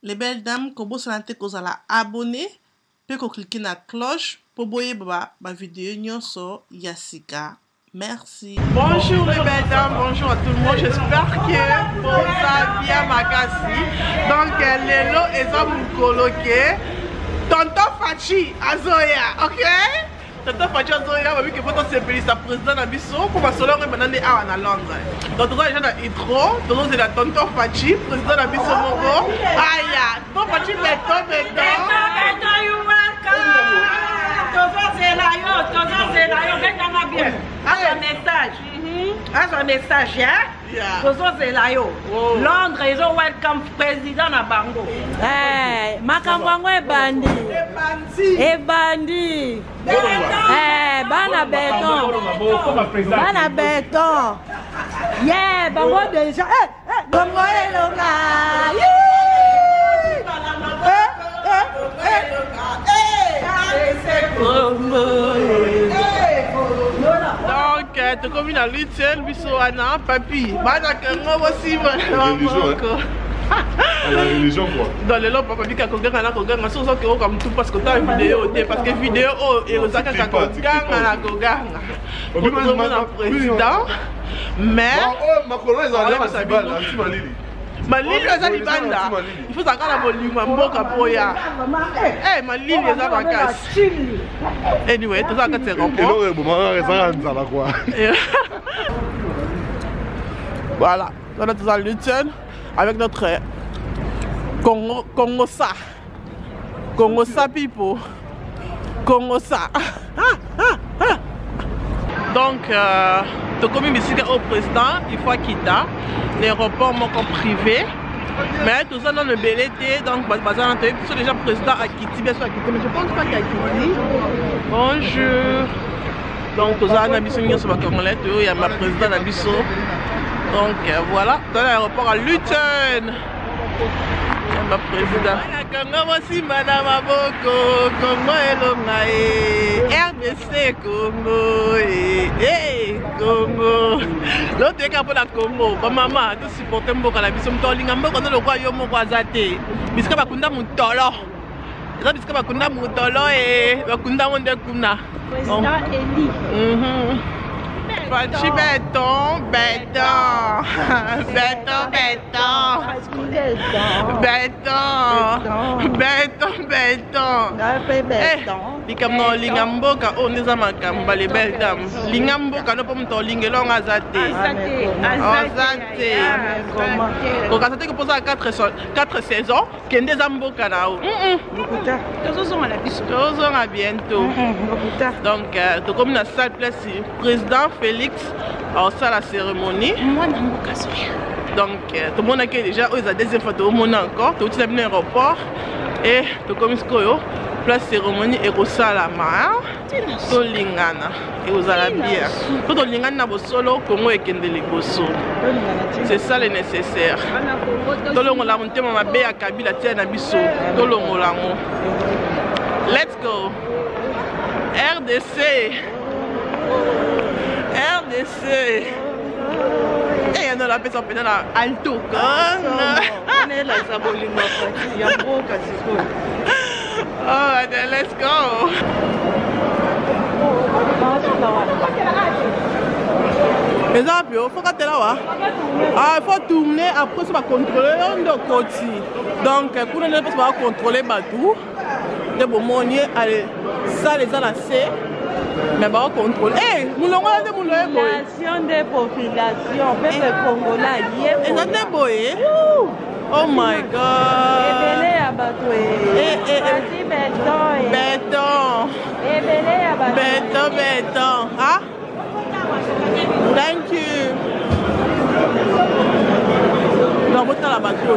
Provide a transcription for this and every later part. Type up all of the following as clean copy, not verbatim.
les belles dames, quand vous êtes abonné, puis vous cliquez sur la cloche pour voir ma vidéo sur Yassika. Merci. Bonjour les belles dames, bonjour à tout le monde. J'espère que vous avez bien makasi. Donc, les lots et hommes coloqués. Tonton Fachi Azoya, ok? Tonton Fachi Azoya, oui, que faut se payer sa président à Bissau pour ma solo et maintenant à Londres. Donc, tout le monde est intro, tout le monde est la Tonton Fachi, président à Bissau Mogo. Aïe, Tonton Fachi, béton. You welcome. Tonton Zelayo, regarde bien. À son message, hein? Tonton Zelayo. Londres, ils ont welcome président à Bango. Eh, Makamwango est bandi. Et bandi. Eh, bana béton. Bana béton. Yeah, Bango déjà. Bango est longa. Donc, tu comme une lutte, Bissouana, papi. La religion quoi. Dans les lois, papa dit qu'à Kogan, comme tout parce que tu as une vidéo, parce que vidéo est aux actes à Kogan, président. Mais. Macron, ils ont Malili eza libanda. Il faut savoir la bolima mboka poya. Eh malili eza bakasi. Anyway, tout ça quand c'est rapport. Voilà, on a tout ça lutte avec notre Congosa people. Congosa. Donc comme il est au président, il faut quitter l'aéroport privé. Mais tout ça dans le BLT, donc sont déjà président à Kitty, bien sûr à Kitty, mais je pense pas qu'à Kitty. Bonjour. Donc tout ça, on a mis sur ma Congolais, il y a ma présidente Nabiso. Donc voilà, dans l'aéroport à Luton. Il y a ma présidente. Congo aussi, madame Aboko, Congo et RDC Congo et Congo. L'autre est capable de Congo. Maman, tu supportes Mboka la biso mtolinga Mboka dans le royaume Mwazate. Biska bakunda mutolo. Eza biska bakunda mutolo et bakunda monde kuna. Président Eli. Fachi béton. Likamno lingamboka o neza makamba les belles dames. Lingamboka no pomo to lingelo ngazate. Azate. Ko kasate ko posa 4 saisons kende zamboka nao. Tozo à bientôt. Donc to comme na salle place président Félix a ça la cérémonie. Donc tout le monde a déjà la deuxième fois tout le monde encore tout le monde aéroport et tout comme ce que place cérémonie et au salama to lingana et aux arabia tout lingana bo solo Congo et kende liboso. C'est ça le nécessaire. To longo la monter mama be ya Kabila tia na biso to longo lango. Let's go. RDC. Et on a la personne pénale à Alto. Oh, then let's go. Mais ça, il faut que là. Ah, il faut tourner après ça va contrôler le côté. Donc, pour ne pas contrôler tout, de bon monier allez ça les enlacer. Mais on contrôle. Eh, Nation des populations, peuple congolais, oh my God. Béton. Ah? Thank you. Nous la bateau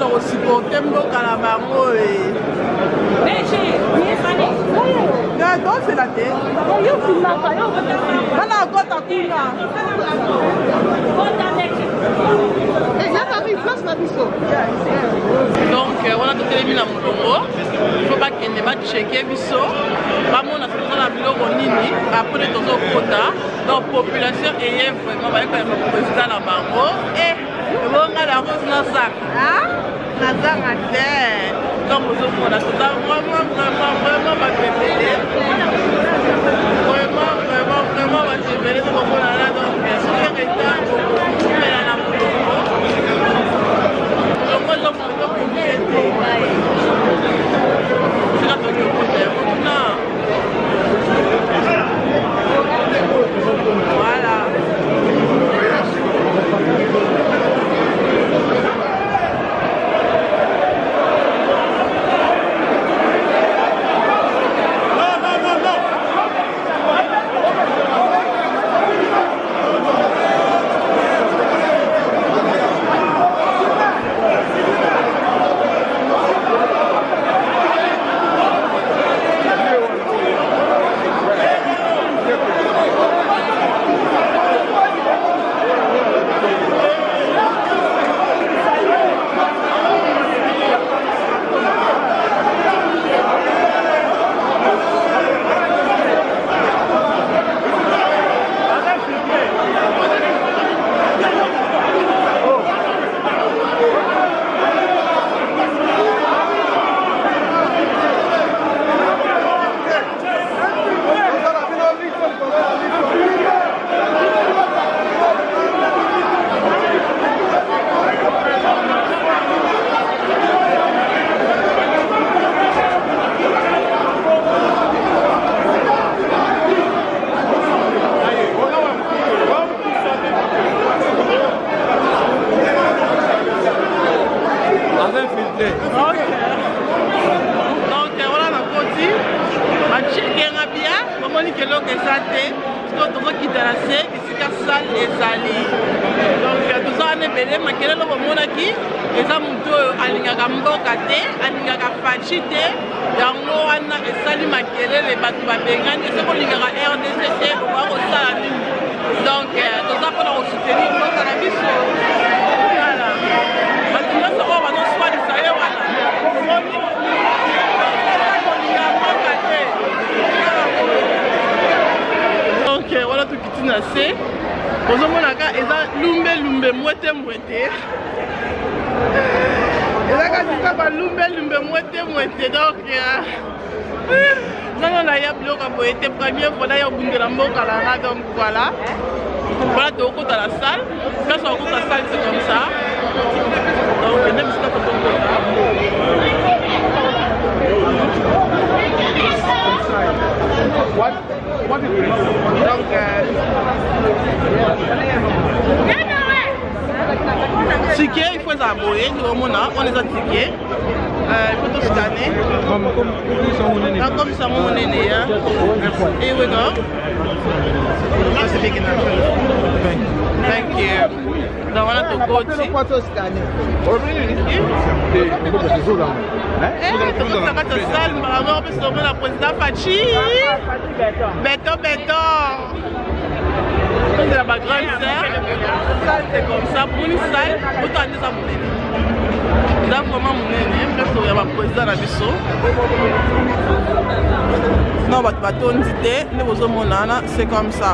on va supporter la bango et c'est la tête. Donc, on a tout éliminé à Moulongo. Il ne faut pas qu'il ne va checker. Après, on a fait la vidéo. Après, on a Donc population est vraiment avec le président la bango et bon la rose na sac. Ah, na sac à terre. Donc vous on a tout ça vraiment ma bébé. Vraiment ma bébé donc on a là donc bien sûr que état mais là na pour donc c'est la bonne voilà. Donc voilà, voilà de haut à la salle. Quand on rencontre la salle, c'est comme ça. Donc même si ticket, il faut les abonner. On les a tickets. Il faut tout scanner. Comme ça, mon aîné. Et we go. Thank you. Donc voilà ton coach. Tu la présidente Fachi. Beto. C'est la grande sœur. C'est comme ça. Pour une salle, autant de ça pour les. C'est vraiment mon aîné. Parce qu'il y a ma présidente à Bissau. Non, c'est comme ça.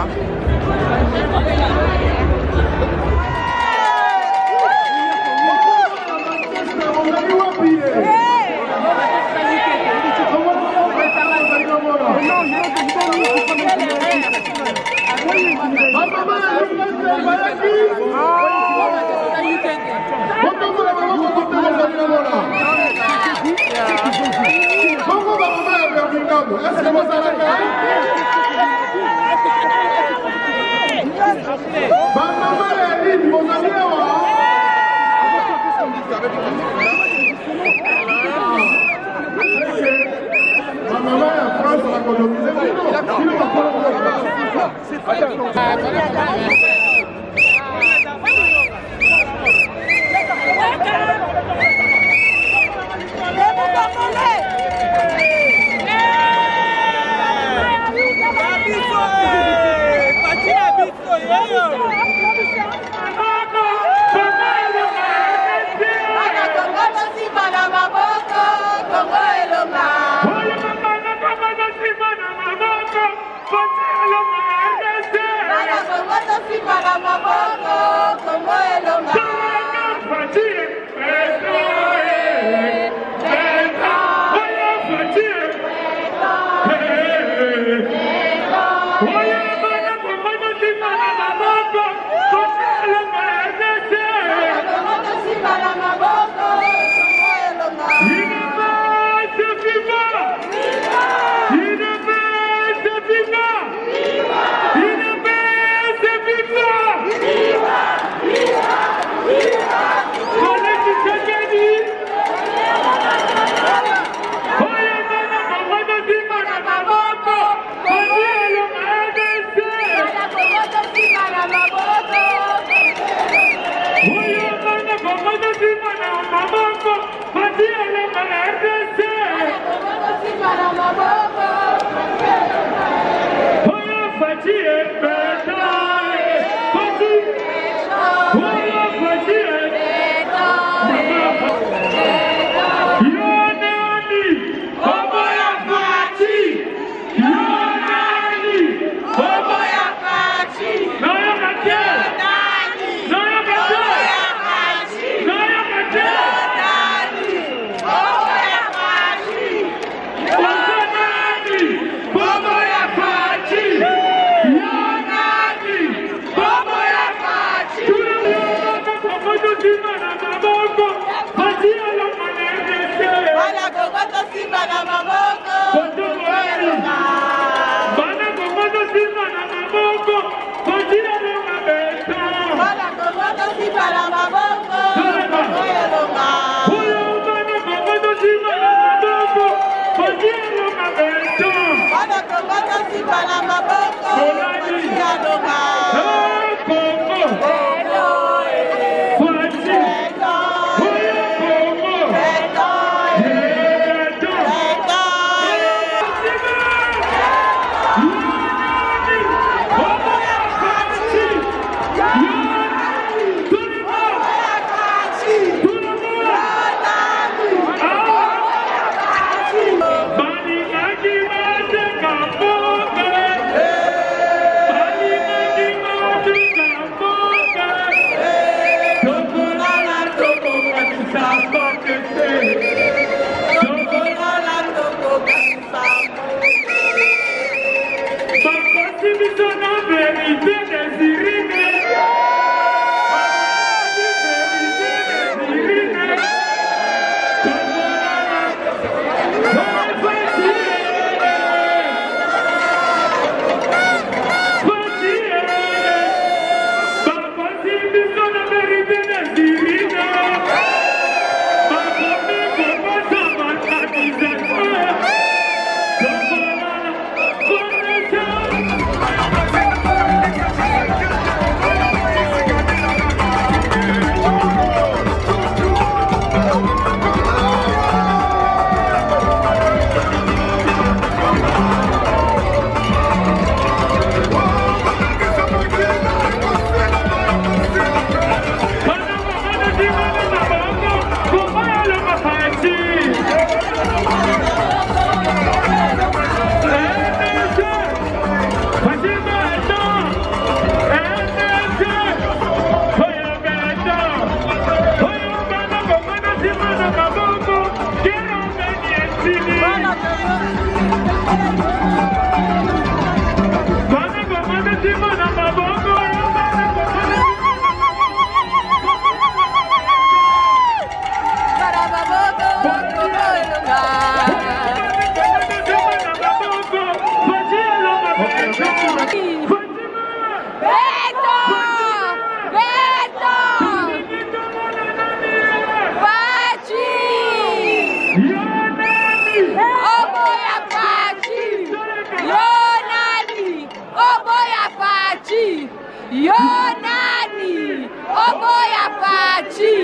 Yonani, Oboya Pachi.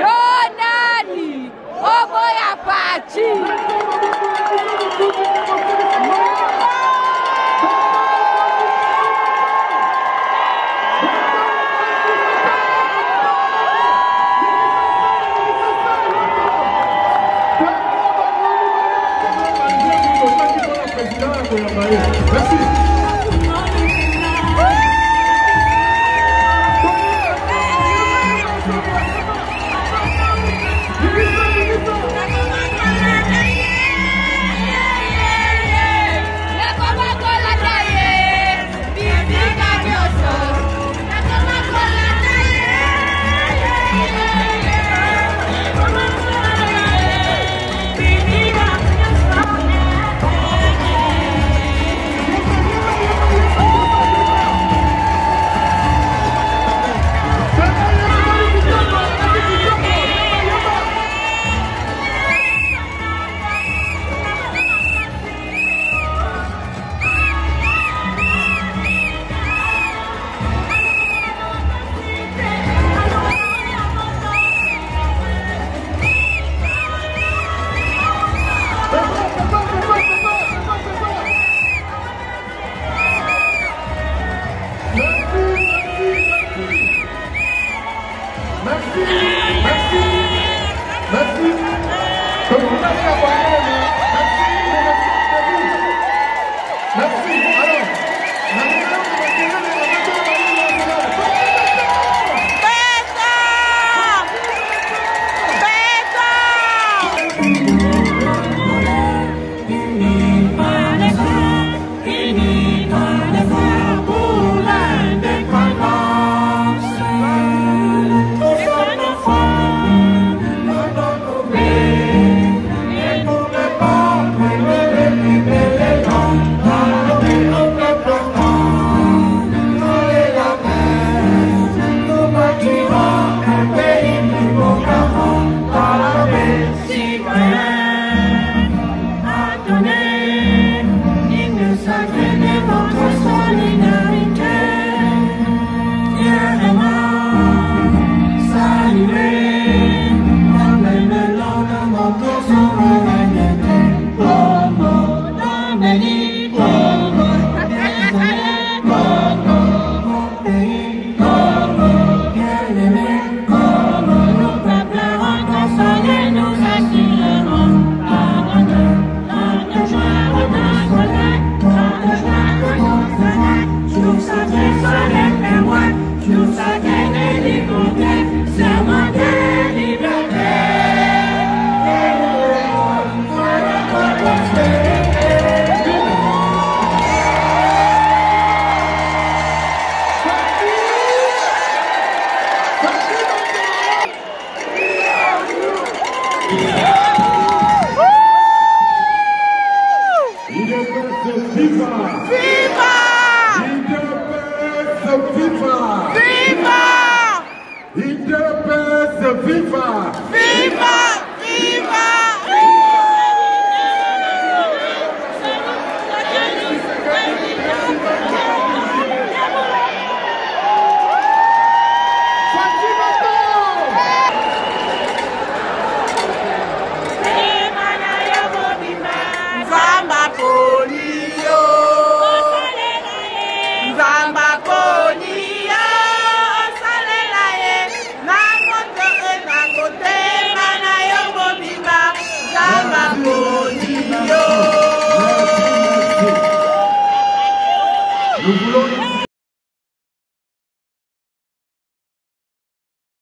Yonani, Oboya Pachi. Merci.